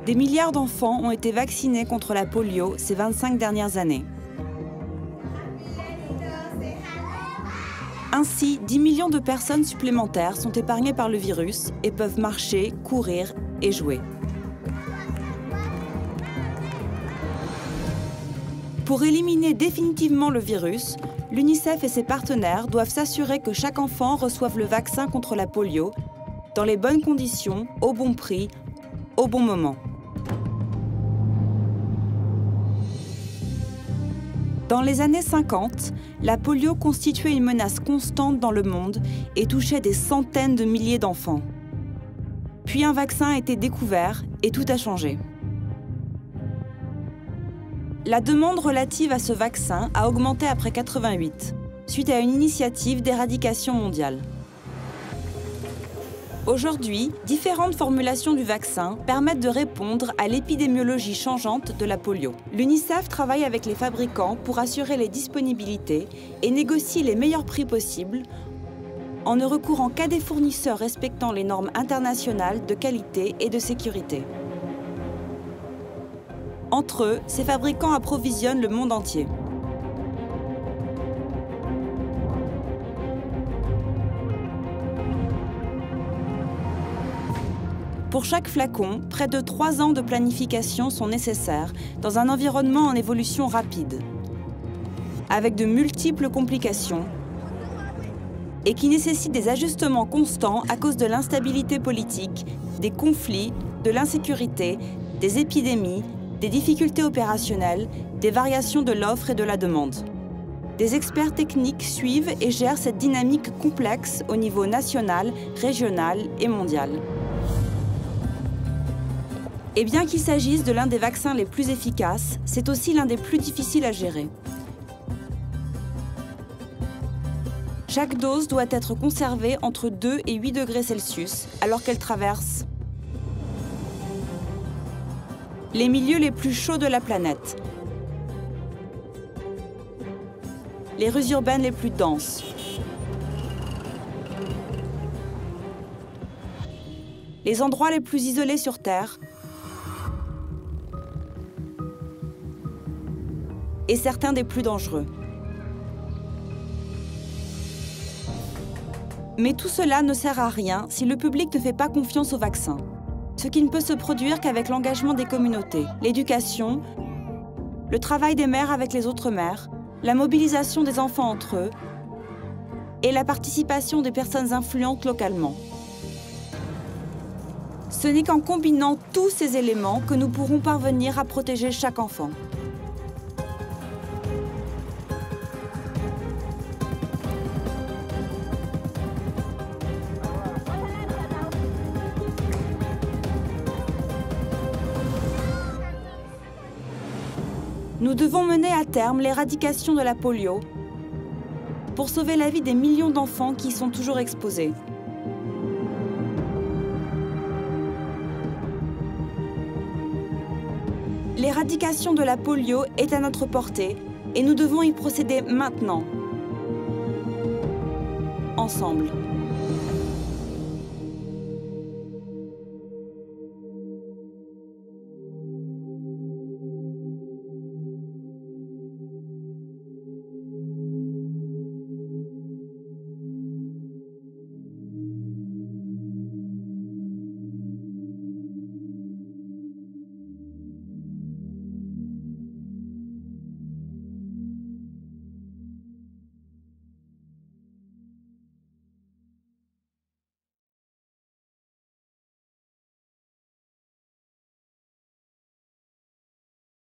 Des milliards d'enfants ont été vaccinés contre la polio ces 25 dernières années. Ainsi, 10 millions de personnes supplémentaires sont épargnées par le virus et peuvent marcher, courir et jouer. Pour éliminer définitivement le virus, l'UNICEF et ses partenaires doivent s'assurer que chaque enfant reçoive le vaccin contre la polio dans les bonnes conditions, au bon prix, au bon moment. Dans les années 50, la polio constituait une menace constante dans le monde et touchait des centaines de milliers d'enfants. Puis un vaccin a été découvert et tout a changé. La demande relative à ce vaccin a augmenté après 88, suite à une initiative d'éradication mondiale. Aujourd'hui, différentes formulations du vaccin permettent de répondre à l'épidémiologie changeante de la polio. L'UNICEF travaille avec les fabricants pour assurer les disponibilités et négocie les meilleurs prix possibles en ne recourant qu'à des fournisseurs respectant les normes internationales de qualité et de sécurité. Entre eux, ces fabricants approvisionnent le monde entier. Pour chaque flacon, près de 3 ans de planification sont nécessaires dans un environnement en évolution rapide, avec de multiples complications et qui nécessitent des ajustements constants à cause de l'instabilité politique, des conflits, de l'insécurité, des épidémies, des difficultés opérationnelles, des variations de l'offre et de la demande. Des experts techniques suivent et gèrent cette dynamique complexe au niveau national, régional et mondial. Et bien qu'il s'agisse de l'un des vaccins les plus efficaces, c'est aussi l'un des plus difficiles à gérer. Chaque dose doit être conservée entre 2 et 8 degrés Celsius alors qu'elle traverse les milieux les plus chauds de la planète, les rues urbaines les plus denses, les endroits les plus isolés sur Terre et certains des plus dangereux. Mais tout cela ne sert à rien si le public ne fait pas confiance au vaccin. Ce qui ne peut se produire qu'avec l'engagement des communautés, l'éducation, le travail des mères avec les autres mères, la mobilisation des enfants entre eux et la participation des personnes influentes localement. Ce n'est qu'en combinant tous ces éléments que nous pourrons parvenir à protéger chaque enfant. Nous devons mener à terme l'éradication de la polio pour sauver la vie des millions d'enfants qui y sont toujours exposés. L'éradication de la polio est à notre portée et nous devons y procéder maintenant, ensemble.